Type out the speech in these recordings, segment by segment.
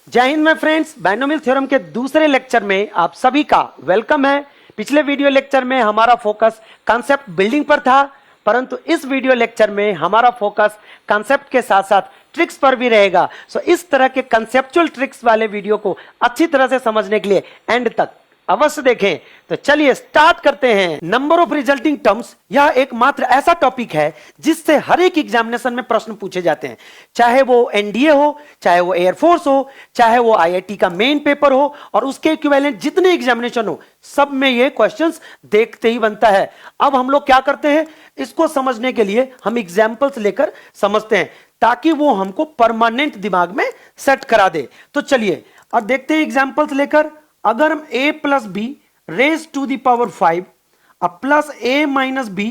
जय Hind my friends, binomial theorem के दूसरे लेक्चर में आप सभी का वेलकम है। पिछले वीडियो लेक्चर में हमारा फोकस कॉन्सेप्ट बिल्डिंग पर था, परंतु इस वीडियो लेक्चर में हमारा फोकस कॉन्सेप्ट के साथ साथ ट्रिक्स पर भी रहेगा। सो इस तरह के कंसेप्चुअल ट्रिक्स वाले वीडियो को अच्छी तरह से समझने के लिए एंड तक अवश्य देखें। तो चलिए स्टार्ट करते हैं। नंबर ऑफ रिजल्टिंग टर्म्स, यह एकमात्र ऐसा टॉपिक है जिससे हर एक एग्जामिनेशन में प्रश्न पूछे जाते हैं, चाहे वो एनडीए हो, चाहे वो एयरफोर्स हो, चाहे वो आईआईटी का मेन पेपर हो और उसके इक्विवेलेंट जितने एग्जामिनेशन हो, सब में ये क्वेश्चंस देखते ही बनता है। अब हम लोग क्या करते हैं, इसको समझने के लिए हम एग्जाम्पल्स लेकर समझते हैं ताकि वो हमको परमानेंट दिमाग में सेट करा दे। तो चलिए और देखते हैं एग्जाम्पल्स लेकर। अगर हम a plus B raise to the power 5 अब plus a minus B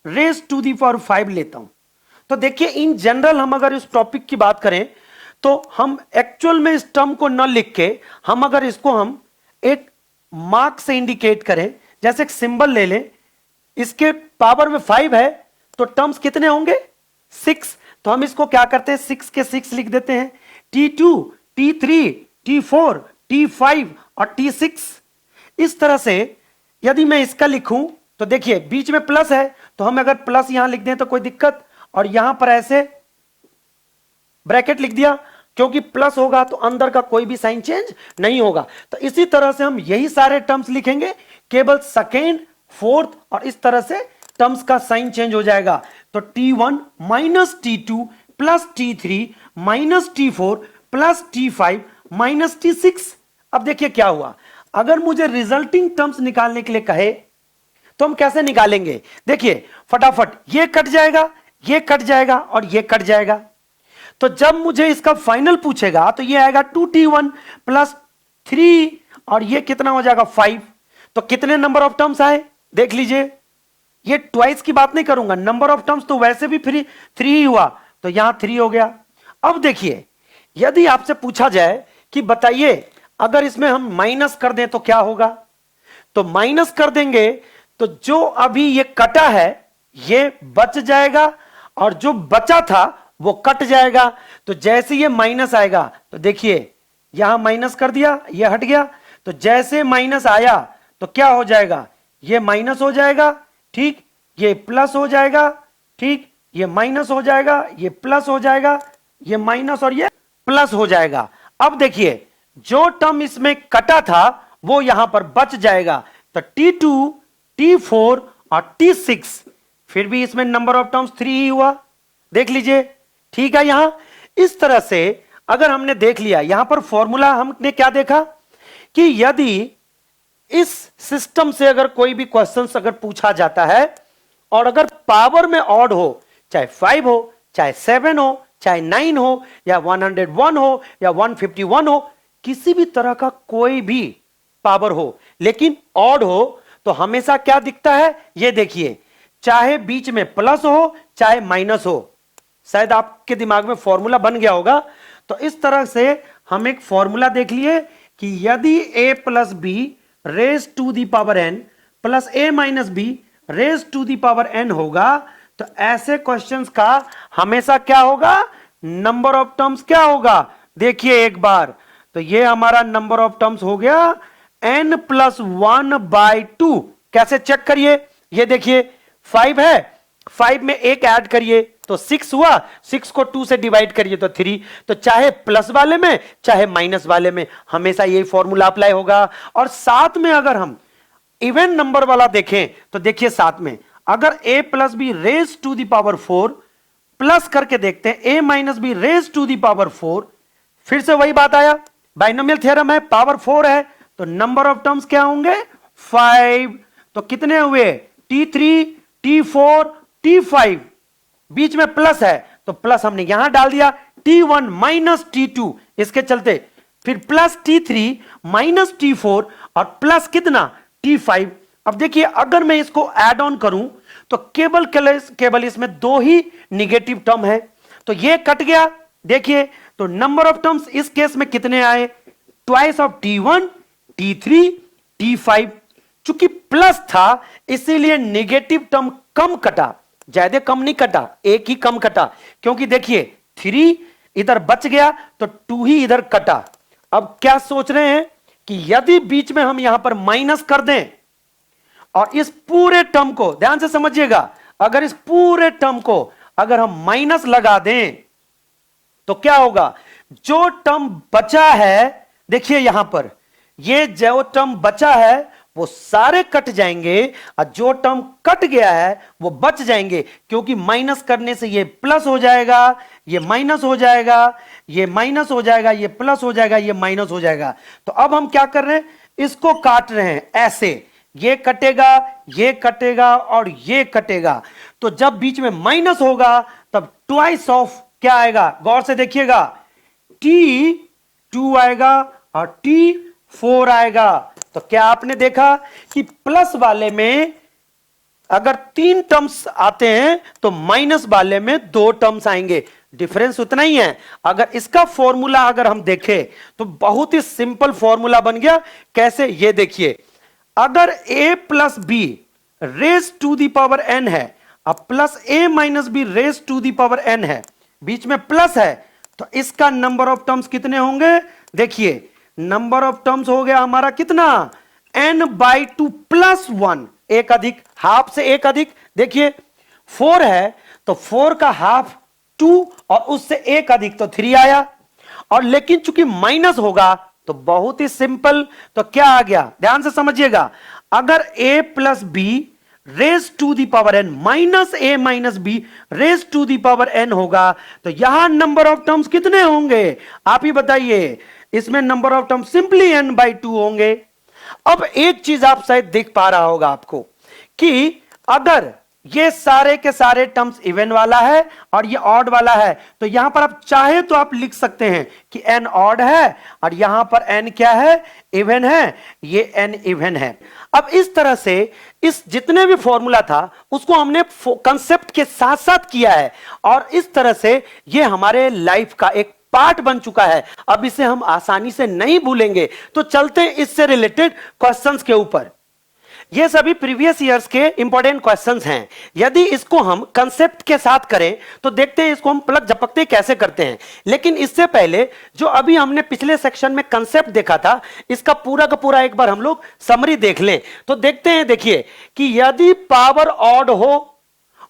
raise to the power 5 लेता हूं, तो देखिए इन जनरल हम अगर इस टॉपिक की बात करें तो हम एक्चुअल में इस टर्म को न लिख के हम अगर इसको हम एक मार्क से इंडिकेट करें, जैसे एक सिंबल ले लें, इसके पावर में 5 है तो टर्म्स कितने होंगे 6। तो हम इसको क्या करते हैं 6 के 6 लिख देते हैं, T2 T3 T4 T5 और T6। इस तरह से यदि मैं इसका लिखूं तो देखिए बीच में प्लस है तो हम अगर प्लस यहां लिख दें तो कोई दिक्कत, और यहां पर ऐसे ब्रैकेट लिख दिया क्योंकि प्लस होगा तो अंदर का कोई भी साइन चेंज नहीं होगा। तो इसी तरह से हम यही सारे टर्म्स लिखेंगे, केवल सेकेंड फोर्थ और इस तरह से टर्म्स का साइन चेंज हो जाएगा। तो T1 minus T2 plus T3 minus T4 plus T5 minus T6। अब देखिए क्या हुआ, अगर मुझे रिजल्टिंग टर्म्स निकालने के लिए कहे तो हम कैसे निकालेंगे, देखिए फटाफट ये कट जाएगा, ये कट जाएगा और ये कट जाएगा। तो जब मुझे इसका फाइनल पूछेगा तो ये आएगा 2T1 प्लस 3 और ये कितना हो जाएगा 5। तो कितने नंबर ऑफ टर्म्स आए देख लीजिए, ये ट्वाइस की बात नहीं करूंगा, नंबर ऑफ टर्म्स तो वैसे भी 3 ही हुआ तो यहां 3 हो गया। अब देखिए यदि आपसे पूछा जाए कि बताइए अगर इसमें हम माइनस कर दें तो क्या होगा, तो माइनस कर देंगे तो जो अभी ये कटा है ये बच जाएगा और जो बचा था वो कट जाएगा। तो जैसे ये माइनस आएगा तो देखिए यहां माइनस कर दिया, ये हट गया, तो जैसे माइनस आया तो क्या हो जाएगा, ये माइनस हो जाएगा, ठीक, ये प्लस हो जाएगा, ठीक, ये माइनस हो जाएगा, ये प्लस हो जाएगा, ये माइनस और ये प्लस हो जाएगा। अब देखिए जो टर्म इसमें कटा था वो यहां पर बच जाएगा। तो T2 T4 और T6, फिर भी इसमें नंबर ऑफ टर्म्स 3 ही हुआ, देख लीजिए, ठीक है। यहां इस तरह से अगर हमने देख लिया, यहां पर फॉर्मूला हमने क्या देखा कि यदि इस सिस्टम से अगर कोई भी क्वेश्चन अगर पूछा जाता है और अगर पावर में ऑड हो, चाहे 5 हो, चाहे 7 हो, चाहे 9 हो, या 101 हो या 151 हो, किसी भी तरह का कोई भी पावर हो लेकिन ऑड हो, तो हमेशा क्या दिखता है, ये देखिए, चाहे बीच में प्लस हो चाहे माइनस हो। शायद आपके दिमाग में फॉर्मूला बन गया होगा। तो इस तरह से हम एक फॉर्मूला देख लिए कि यदि a plus B raise to the power n plus a minus B raise to the power n होगा, तो ऐसे क्वेश्चंस का हमेशा क्या होगा, नंबर ऑफ टर्म्स क्या होगा, देखिए एक बार, तो ये हमारा नंबर ऑफ टर्म्स हो गया n प्लस 1/2। कैसे चेक करिए, ये देखिए 5 है, 5 में एक ऐड करिए तो 6 हुआ, 6 को 2 से डिवाइड करिए तो 3। तो चाहे प्लस वाले में चाहे माइनस वाले में हमेशा यही फॉर्मूला अप्लाई होगा। और साथ में अगर हम इवन नंबर वाला देखें तो देखिए साथ में अगर a plus B raise to the power 4 plus करके देखते हैं a minus B raise to the power 4, फिर से वही बात आया, बाइनोमियल थ्योरम है, पावर 4 है तो नंबर ऑफ टर्म्स क्या होंगे 5। तो कितने हुए T3 T4 T5, बीच में प्लस है तो प्लस हमने यहां डाल दिया, T1 माइनस T2 इसके चलते, फिर प्लस T3 माइनस T4 और प्लस कितना T5। अब देखिए अगर मैं इसको ऐड ऑन करूं तो केवल इसमें 2 ही निगेटिव टर्म है, तो ये कट गया। देखिए तो नंबर ऑफ टर्म्स इस केस में कितने आए, twice of T1 T3 T5। चूंकि प्लस था इसीलिए निगेटिव टर्म कम कटा, ज्यादा कम नहीं कटा, एक ही कम कटा, क्योंकि देखिए 3 इधर बच गया तो 2 ही इधर कटा। अब क्या सोच रहे हैं कि यदि बीच में हम यहां पर माइनस कर दें और इस पूरे टर्म को ध्यान से समझिएगा, अगर इस पूरे टर्म को अगर हम माइनस लगा दें तो क्या होगा, जो टर्म बचा है, देखिए यहां पर ये जो टर्म बचा है वो सारे कट जाएंगे और जो टर्म कट गया है वो बच जाएंगे, क्योंकि माइनस करने से ये प्लस हो जाएगा, ये माइनस हो जाएगा, ये माइनस हो जाएगा, ये प्लस हो जाएगा, ये माइनस हो जाएगा। तो अब हम क्या कर रहे हैं, इसको काट रहे हैं ऐसे, ये कटेगा और ये कटेगा। तो जब बीच में माइनस होगा तब ट्वाइस ऑफ क्या आएगा, गौर से देखिएगा, T2 आएगा और T4 आएगा। तो क्या आपने देखा कि प्लस वाले में अगर 3 टर्म्स आते हैं तो माइनस वाले में 2 टर्म्स आएंगे, डिफरेंस उतना ही है। अगर इसका फॉर्मूला अगर हम देखें तो बहुत ही सिंपल फॉर्मूला बन गया। कैसे, ये देखिए, अगर a plus B raise to the power n है, अब plus a minus B raise to the power n है, बीच में प्लस है, तो इसका नंबर ऑफ टर्म्स कितने होंगे, देखिए नंबर ऑफ टर्म्स हो गया हमारा कितना, n/2 प्लस 1, एक अधिक, हाफ से एक अधिक, देखिए 4 है तो 4 का हाफ 2 और उससे एक अधिक तो 3 आया। और लेकिन चूंकि माइनस होगा तो बहुत ही सिंपल, तो क्या आ गया, ध्यान से समझिएगा, अगर a plus B raise to the power n minus a minus B raise to the power n होगा, तो यहां नंबर ऑफ टर्म्स कितने होंगे, आप ही बताइए, इसमें number of terms simply n/2 होंगे। अब एक चीज आप शायद देख पा रहा होगा आपको कि अगर ये सारे के सारे टर्म्स इवन वाला है और ये ऑड वाला है, तो यहां पर आप चाहे तो आप लिख सकते हैं कि n ऑड है और यहां पर n क्या है, इवन है, ये n इवन है। अब इस तरह से इस जितने भी फॉर्मूला था उसको हमने कंसेप्ट के साथ साथ किया है और इस तरह से ये हमारे लाइफ का एक पार्ट बन चुका है। अब इसे हम आसानी से नहीं भूलेंगे। तो चलते हैं इससे रिलेटेड क्वेश्चंस के ऊपर। ये सभी प्रीवियस ईयर्स के इंपॉर्टेंट क्वेश्चंस हैं। यदि इसको हम कंसेप्ट के साथ करें तो देखते हैं इसको हम पलक झपकते कैसे करते हैं। लेकिन इससे पहले जो अभी हमने पिछले सेक्शन में कंसेप्ट देखा था, इसका पूरा का पूरा एक बार हम लोग समरी देख लें। तो देखते हैं, देखिए कि यदि पावर ऑड हो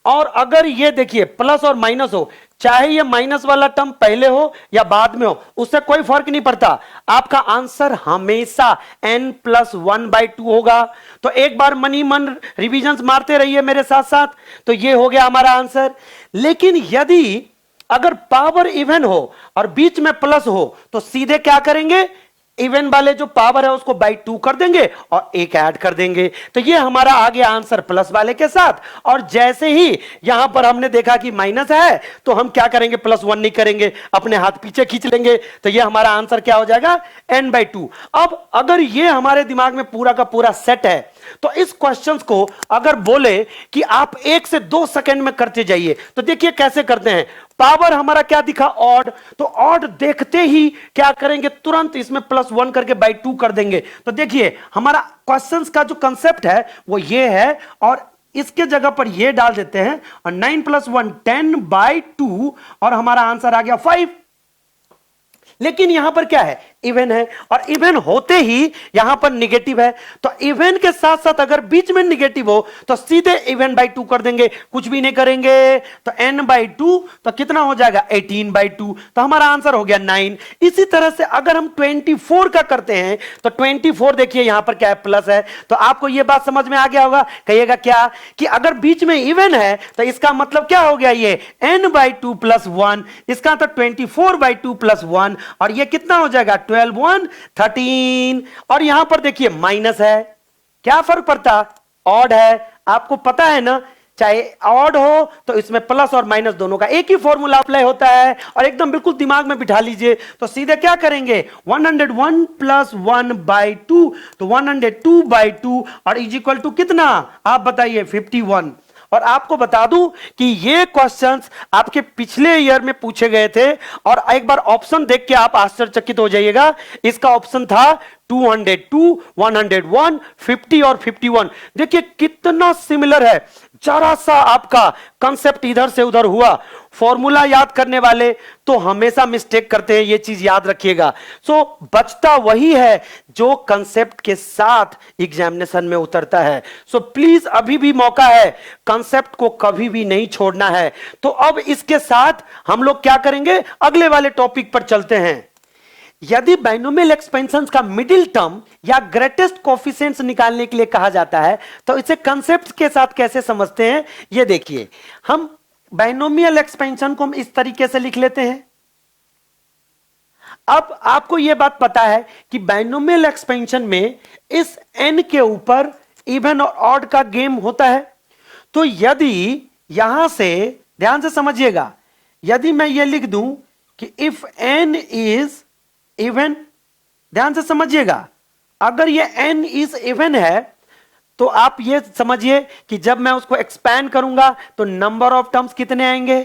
और अगर ये देखिए प्लस और माइनस हो, चाहे ये माइनस वाला टर्म पहले हो या बाद में हो, उससे कोई फर्क नहीं पड़ता, आपका आंसर हमेशा n+1/2 होगा। तो एक बार मनी मन रिविजन्स मारते रहिए मेरे साथ साथ। तो ये हो गया हमारा आंसर। लेकिन यदि अगर पावर इवन हो और बीच में प्लस हो तो सीधे क्या करेंगे, इवन वाले जो पावर है उसको बाई 2 कर देंगे और एक ऐड कर देंगे। तो ये हमारा आ गया आंसर प्लस वाले के साथ। और जैसे ही यहां पर हमने देखा कि माइनस है तो हम क्या करेंगे, +1 नहीं करेंगे, अपने हाथ पीछे खींच लेंगे। तो ये हमारा आंसर क्या हो जाएगा, n/2। अब अगर ये हमारे दिमाग में पूरा का पूरा सेट है तो इस क्वेश्चन को अगर बोले कि आप 1 से 2 सेकंड में करते जाइए तो देखिए कैसे करते हैं। पावर हमारा क्या दिखा, ऑड, तो ऑड देखते ही क्या करेंगे, तुरंत इसमें +1 करके बाई 2 कर देंगे। तो देखिए हमारा क्वेश्चंस का जो कंसेप्ट है वो ये है और इसके जगह पर ये डाल देते हैं और 9 + 1 10/2 और हमारा आंसर आ गया 5। लेकिन यहां पर क्या है, इवन है और इवन होते ही यहां पर निगेटिव है। तो इवन के साथ साथ अगर बीच में निगेटिव हो तो सीधे इवन बाई 2 कर देंगे, कुछ भी नहीं करेंगे। तो n/2 तो कितना हो जाएगा, 18/2। तो हमारा आंसर हो गया 9। इसी तरह से अगर हम 24 का करते हैं तो 24 देखिए यहां पर क्या है, प्लस है। तो आपको यह बात समझ में आ गया होगा, कहिएगा क्या कि अगर बीच में इवन है तो इसका मतलब क्या हो गया, ये n/2 + 1, इसका तो 24/2 + 1 और ये कितना हो जाएगा, 12 1 13। और यहां पर देखिए माइनस है, क्या फर्क पड़ता, ऑड है, आपको पता है ना, चाहे ऑड हो तो इसमें प्लस और माइनस दोनों का एक ही फॉर्मूला अप्लाई होता है। और एकदम बिल्कुल दिमाग में बिठा लीजिए। तो सीधे क्या करेंगे, 101 + 1/2, तो 102/2 और इज इक्वल टू कितना, आप बताइए, 51। और आपको बता दूं कि ये क्वेश्चंस आपके पिछले ईयर में पूछे गए थे और एक बार ऑप्शन देख के आप आश्चर्यचकित हो जाइएगा। इसका ऑप्शन था 202, 101, 50 और 51। देखिए कितना सिमिलर है। जरा सा आपका कंसेप्ट इधर से उधर हुआ, फॉर्मूला याद करने वाले तो हमेशा मिस्टेक करते हैं, ये चीज याद रखिएगा। सो बचता वही है जो कंसेप्ट के साथ एग्जामिनेशन में उतरता है। सो प्लीज अभी भी मौका है, कंसेप्ट को कभी भी नहीं छोड़ना है। तो अब इसके साथ हम लोग क्या करेंगे, अगले वाले टॉपिक पर चलते हैं। यदि बाइनोमियल एक्सपेंशन का मिडिल टर्म या ग्रेटेस्ट कोफिशिएंट्स निकालने के लिए कहा जाता है तो इसे कंसेप्ट के साथ कैसे समझते हैं, ये देखिए। हम बाइनोमियल एक्सपेंशन को हम इस तरीके से लिख लेते हैं। अब आपको यह बात पता है कि बाइनोमियल एक्सपेंशन में इस n के ऊपर इवन और ऑड का गेम होता है। तो यदि यहां से ध्यान से समझिएगा, यदि मैं यह लिख दूं कि इफ n इज इवन, ध्यान से समझिएगा, अगर ये n इज इवन है तो आप ये समझिए कि जब मैं उसको एक्सपैंड करूंगा तो नंबर ऑफ टर्म्स कितने आएंगे,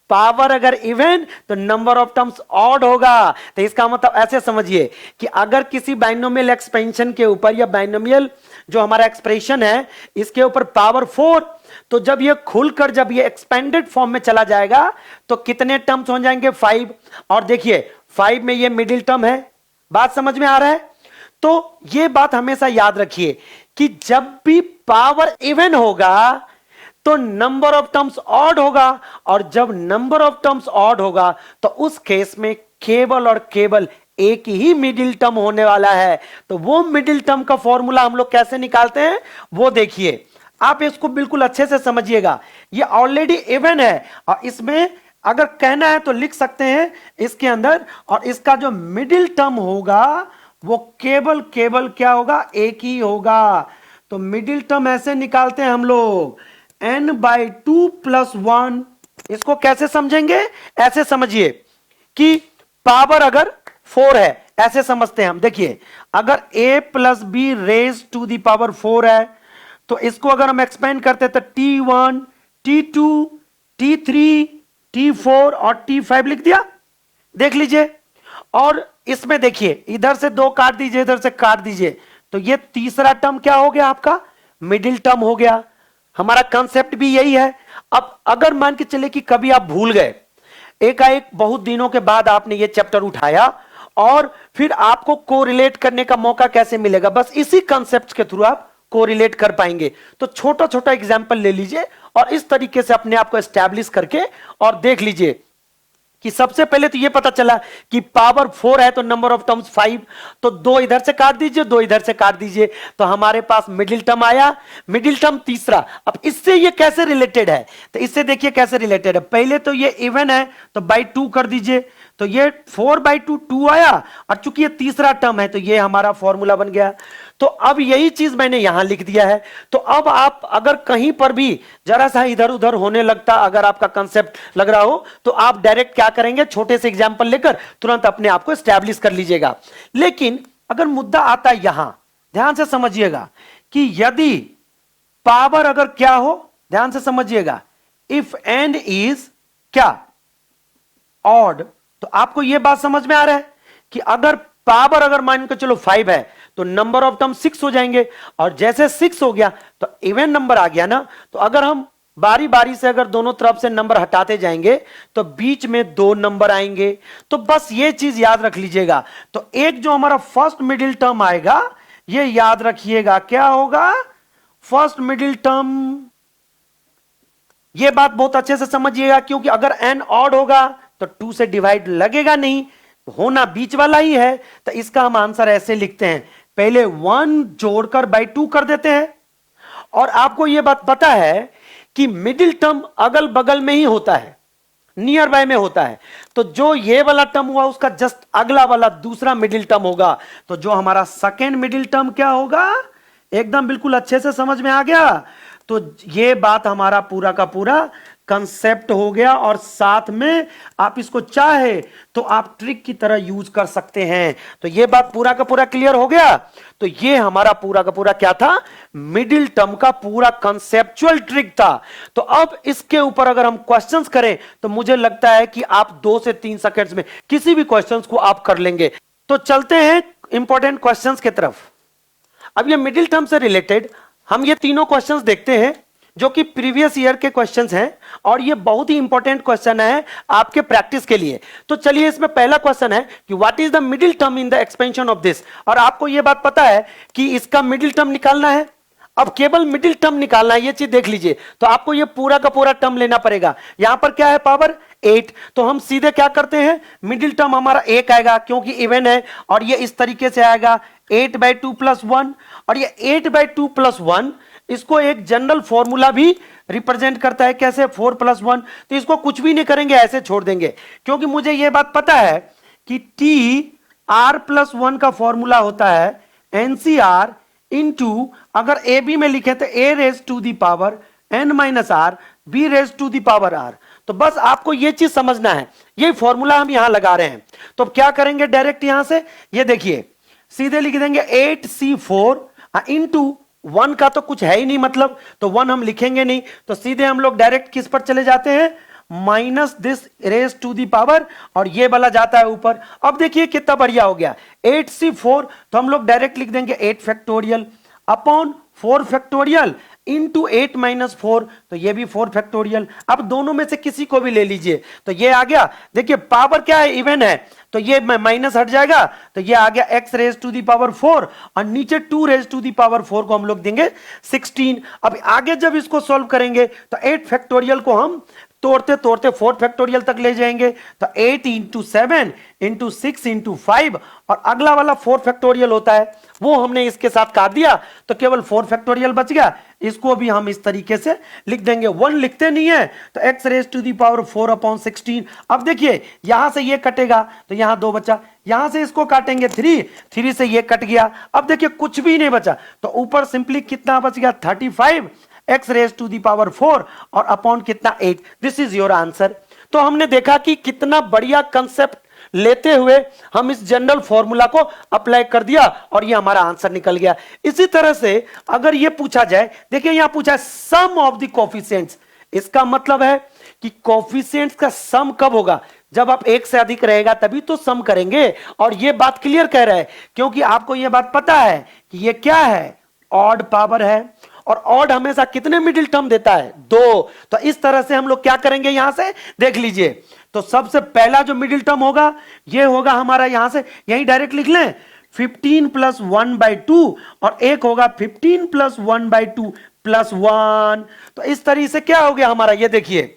पावर अगर इवन तो नंबर ऑफ टर्म्स ऑड होगा। तो इसका मतलब ऐसे समझिए कि अगर किसी बाइनोमियल एक्सपेंशन के ऊपर या बाइनोमियल जो हमारा एक्सप्रेशन है इसके ऊपर पावर 4, तो जब ये खुलकर जब ये एक्सपेंडेड फॉर्म में चला जाएगा तो कितने टर्म्स हो जाएंगे, 5। और देखिए 5 में ये मिडिल टर्म है, बात समझ में आ रहा है। तो ये बात हमेशा याद रखिए कि जब भी पावर इवन होगा तो नंबर ऑफ टर्म्स ऑड होगा, और जब नंबर ऑफ टर्म्स ऑड होगा तो उस केस में केवल और केवल एक ही मिडिल टर्म होने वाला है। तो वो मिडिल टर्म का फॉर्मूला हम लोग कैसे निकालते हैं वो देखिए। आप इसको बिल्कुल अच्छे से समझिएगा, ये ऑलरेडी इवन है और इसमें अगर कहना है तो लिख सकते हैं इसके अंदर, और इसका जो मिडिल टर्म होगा वो केवल क्या होगा, एक ही होगा। तो मिडिल टर्म ऐसे निकालते हैं हम लोग, n/2 + 1। इसको कैसे समझेंगे, ऐसे समझिए कि पावर अगर 4 है, ऐसे समझते हैं हम। देखिए अगर a + b raise to the power 4 है तो इसको अगर हम एक्सपेंड करते हैं तो t1, t2, t3, t4 और t5 लिख दिया, देख लीजिए। और इसमें देखिए इधर से 2 काट दीजिए, इधर से काट दीजिए, तो ये तीसरा टर्म क्या हो गया, आपका मिडिल टर्म हो गया। हमारा कंसेप्ट भी यही है। अब अगर मान के चले कि कभी आप भूल गए, एकाएक बहुत दिनों के बाद आपने ये चैप्टर उठाया और फिर आपको कोरिलेट करने का मौका कैसे मिलेगा, बस इसी कंसेप्ट के थ्रू आप कोरिलेट कर पाएंगे। तो छोटा छोटा एग्जाम्पल ले लीजिए और इस तरीके से अपने आप को एस्टैब्लिश करके और देख लीजिए कि सबसे पहले तो ये पता चला कि पावर 4 है तो नंबर ऑफ टर्म्स 5, तो 2 इधर से काट दीजिए, 2 इधर से काट दीजिए, तो हमारे पास मिडिल टर्म आया, मिडिल टर्म तीसरा। अब इससे ये कैसे रिलेटेड है, तो इससे देखिए कैसे रिलेटेड है। पहले तो ये इवन है तो बाई 2 कर दीजिए, तो ये 4/2 2 आया, और चूंकि ये तीसरा टर्म है तो ये हमारा फॉर्मूला बन गया। तो अब यही चीज मैंने यहां लिख दिया है। तो अब आप अगर कहीं पर भी जरा सा इधर उधर होने लगता, अगर आपका कंसेप्ट लग रहा हो, तो आप डायरेक्ट क्या करेंगे, छोटे से एग्जांपल लेकर तुरंत अपने आप को एस्टैब्लिश कर लीजिएगा। लेकिन अगर मुद्दा आता है यहां, ध्यान से समझिएगा कि यदि पावर अगर क्या हो, ध्यान से समझिएगा, इफ n इज क्या, ऑड, तो आपको यह बात समझ में आ रहा है कि अगर पावर अगर मान के चलो 5 है तो नंबर ऑफ टर्म 6 हो जाएंगे, और जैसे 6 हो गया तो इवन नंबर आ गया ना। तो अगर हम बारी बारी से अगर दोनों तरफ से नंबर हटाते जाएंगे तो बीच में 2 नंबर आएंगे। तो बस ये चीज याद रख लीजिएगा। तो एक जो हमारा फर्स्ट मिडिल टर्म आएगा, ये याद रखिएगा क्या होगा, फर्स्ट मिडिल टर्म। ये बात बहुत अच्छे से समझिएगा, क्योंकि अगर n ऑड होगा तो 2 से डिवाइड लगेगा नहीं, होना बीच वाला ही है। तो इसका हम आंसर ऐसे लिखते हैं, पहले 1 जोड़कर बाई 2 कर देते हैं। और आपको यह बात पता है कि मिडिल टर्म अगल बगल में ही होता है, नियर बाय में होता है। तो जो ये वाला टर्म हुआ उसका जस्ट अगला वाला दूसरा मिडिल टर्म होगा। तो जो हमारा सेकेंड मिडिल टर्म क्या होगा, एकदम बिल्कुल अच्छे से समझ में आ गया। तो ये बात हमारा पूरा का पूरा कंसेप्ट हो गया, और साथ में आप इसको चाहे तो आप ट्रिक की तरह यूज कर सकते हैं। तो ये बात पूरा का पूरा क्लियर हो गया। तो ये हमारा पूरा का पूरा क्या था, मिडिल टर्म का पूरा कंसेप्चुअल ट्रिक था। तो अब इसके ऊपर अगर हम क्वेश्चंस करें तो मुझे लगता है कि आप 2 से 3 सेकंड्स में किसी भी क्वेश्चंस को आप कर लेंगे। तो चलते हैं इंपॉर्टेंट क्वेश्चंस की तरफ। अब ये मिडिल टर्म से रिलेटेड हम ये तीनों क्वेश्चंस देखते हैं। जो कि प्रीवियस ईयर के क्वेश्चंस हैं और ये बहुत ही इंपॉर्टेंट क्वेश्चन है आपके प्रैक्टिस के लिए। तो चलिए इसमें पहला क्वेश्चन है कि what is the middle term in the expansion of this, और आपको ये बात पता है कि इसका मिडिल टर्म निकालना है। अब केवल मिडिल टर्म निकालना है, ये चीज देख लीजिए। तो आपको ये पूरा का पूरा टर्म लेना पड़ेगा। यहां पर क्या है, पावर 8, तो हम सीधे क्या करते हैं, मिडिल टर्म हमारा 1 आएगा क्योंकि इवन है, और ये इस तरीके से आएगा 8/2 + 1, और ये 8/2 + 1 इसको एक जनरल फॉर्मूला भी रिप्रेजेंट करता है। कैसे, 4 + 1। तो इसको कुछ भी नहीं करेंगे, ऐसे छोड़ देंगे, क्योंकि मुझे यह बात पता है कि TR+1 का फॉर्मूला होता है NCR इंटू, अगर ए बी में लिखे तो A⁻⁴ n-r B⁻⁴ तो बस आपको यह चीज समझना है, यही फॉर्मूला हम यहां लगा रहे हैं। तो क्या करेंगे डायरेक्ट यहां से, ये देखिए सीधे लिख देंगे 8C4 इंटू 1 का तो कुछ है ही नहीं मतलब, तो 1 हम लिखेंगे नहीं, तो सीधे हम लोग डायरेक्ट किस पर चले जाते हैं, -this⁻⁴ और ये वाला जाता है ऊपर। अब देखिए कितना बढ़िया हो गया, 8C4 तो हम लोग डायरेक्ट लिख देंगे 8 फैक्टोरियल अपॉन 4 फैक्टोरियल इंटू 8 - 4, तो ये भी 4 फैक्टोरियल। अब दोनों में से किसी को भी ले लीजिए, तो ये आ गया। देखिए पावर क्या है, इवन है, तो ये माइनस हट जाएगा, तो ये आ गया x⁻⁴ और नीचे 2⁻⁴ को हम लोग देंगे 16। अब आगे जब इसको सॉल्व करेंगे तो 8 फैक्टोरियल को हम तोड़ते तोड़ते 4 फैक्टोरियल तक ले जाएंगे, तो 8 × 7 × 6 × 5, और अगला वाला 4 फैक्टोरियल होता है, वो हमने इसके साथ काट दिया, तो केवल 4 फैक्टोरियल बच गया। इसको भी हम इस तरीके से लिख देंगे, 1 लिखते नहीं है, तो x⁻⁴/16। अब देखिए यहां से ये कटेगा, तो यहां 2 बचा, यहां से इसको काटेंगे 3 से ये कट गया। अब देखिए कुछ भी नहीं बचा, तो ऊपर सिंपली कितना बच गया, 35 x⁻⁴ और अपॉन कितना 8। This is your answer. तो हमने देखा कि कितना बढ़िया कंसेप्ट लेते हुए हम इस जनरल फॉर्मूला को अप्लाई कर दिया और ये हमारा आंसर निकल गया। इसी तरह से अगर ये पूछा जाए, देखिए यहां पूछा है सम ऑफ द कोफिशिएंट्स, इसका मतलब है कि कोफिशिएंट्स का सम कब होगा, जब आप 1 से अधिक रहेगा तभी तो सम करेंगे। और ये बात क्लियर कह रहा है, क्योंकि आपको ये बात पता है कि ये क्या है, ऑड पावर है, और ऑड हमेशा कितने मिडिल टर्म देता है, 2। तो इस तरह से हम लोग क्या करेंगे, यहां से देख लीजिए। तो सबसे पहला जो मिडिल टर्म होगा ये होगा हमारा, यहां से यही डायरेक्ट लिख लें 15 + 1/2, और एक होगा 15 + 1/2 + 1। तो इस तरीके से क्या हो गया हमारा, ये देखिए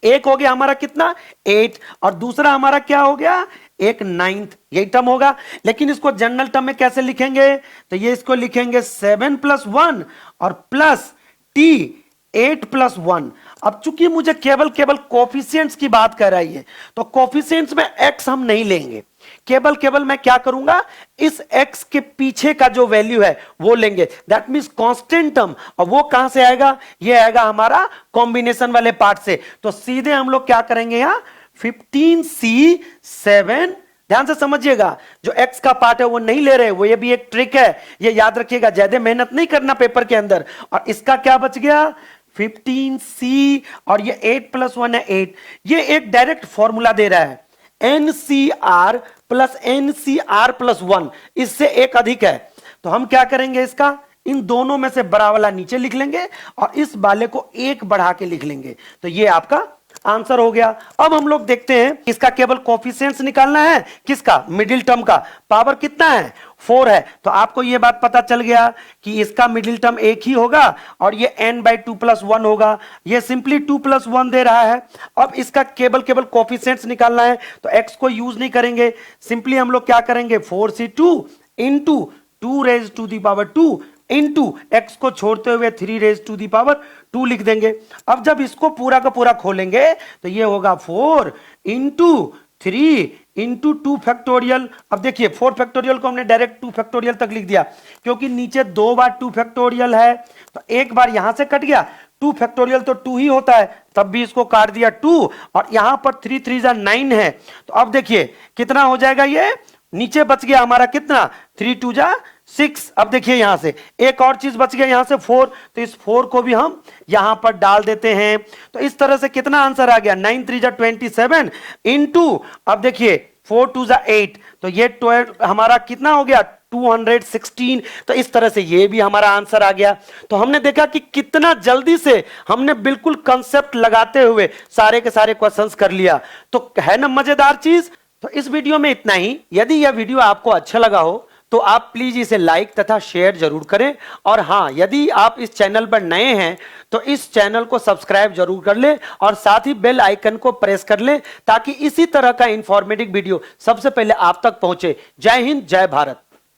एक हो गया हमारा कितना 8, और दूसरा हमारा क्या हो गया, एक 9th, यही टर्म होगा। लेकिन इसको जनरल टर्म में कैसे लिखेंगे, तो ये इसको लिखेंगे 7 + 1 और प्लस t 8 + 1। अब चूंकि मुझे केवल कोफिशिएंट्स की बात कर रही है, तो कोफिशिएंट्स में x हम नहीं लेंगे, केवल मैं क्या करूंगा, इस x के पीछे का जो वैल्यू है वो लेंगे, दैट मींस कांस्टेंट टर्म। और वो कहां से आएगा, ये आएगा हमारा कॉम्बिनेशन वाले पार्ट से। तो सीधे हम लोग क्या करेंगे, यहां 15C7, ध्यान से समझिएगा, जो x का पार्ट है वो नहीं ले रहे, वो ये भी एक ट्रिक है, ये याद रखिएगा, ज्यादा मेहनत नहीं करना पेपर के अंदर। और इसका क्या बच गया 15C, और ये 8 + 1 है 8। ये एक डायरेक्ट फॉर्मूला दे रहा है, NCR + NCR + 1, इससे एक अधिक है। तो हम क्या करेंगे, इसका इन दोनों में से बड़ा वाला नीचे लिख लेंगे और इस वाले को 1 बढ़ा के लिख लेंगे, तो ये आपका आंसर हो गया। अब हम लोग देखते हैं, इसका केवल कोफिशिएंट्स निकालना है, किसका, मिडिल टर्म का। पावर कितना है, 4 है, तो आपको यह बात पता चल गया कि इसका मिडिल टर्म 1 ही होगा और ये n/2 + 1 होगा। ये सिंपली 2 + 1 दे रहा है। अब इसका केवल कोफिशिएंट्स निकालना है, तो x को यूज नहीं करेंगे, सिंपली हम लोग क्या करेंगे 4C2 इंटू 2⁻² इंटू x को छोड़ते हुए 3⁻² लिख देंगे। अब जब इसको पूरा का पूरा खोलेंगे तो ये होगा 4 × 3 × 2 फैक्टोरियल। अब देखिए 4 फैक्टोरियल को हमने डायरेक्ट 2 फैक्टोरियल तक लिख दिया, क्योंकि नीचे 2 बार 2 फैक्टोरियल है, तो एक बार यहां से कट गया, 2 फैक्टोरियल तो 2 ही होता है, तब भी इसको काट दिया 2, और यहां पर 3 × 3 = 9 है। तो अब देखिए कितना हो जाएगा, ये नीचे बच गया हमारा कितना, 3 × 2 = 6। अब देखिए यहां से एक और चीज बच गया, यहां से 4, तो इस 4 को भी हम यहां पर डाल देते हैं। तो इस तरह से कितना आंसर आ गया, 9 × 3 = 27 इंटू, अब देखिए 4 × 2 = 8, तो ये 12 हमारा कितना हो गया, 216। तो इस तरह से ये भी हमारा आंसर आ गया। तो हमने देखा कि कितना जल्दी से हमने बिल्कुल कंसेप्ट लगाते हुए सारे के सारे क्वेश्चंस कर लिया। तो है ना मजेदार चीज। तो इस वीडियो में इतना ही। यदि यह वीडियो आपको अच्छा लगा हो तो आप प्लीज इसे लाइक तथा शेयर जरूर करें। और हां, यदि आप इस चैनल पर नए हैं तो इस चैनल को सब्सक्राइब जरूर कर लें और साथ ही बेल आइकन को प्रेस कर लें ताकि इसी तरह का इंफॉर्मेटिव वीडियो सबसे पहले आप तक पहुंचे। जय हिंद, जय भारत।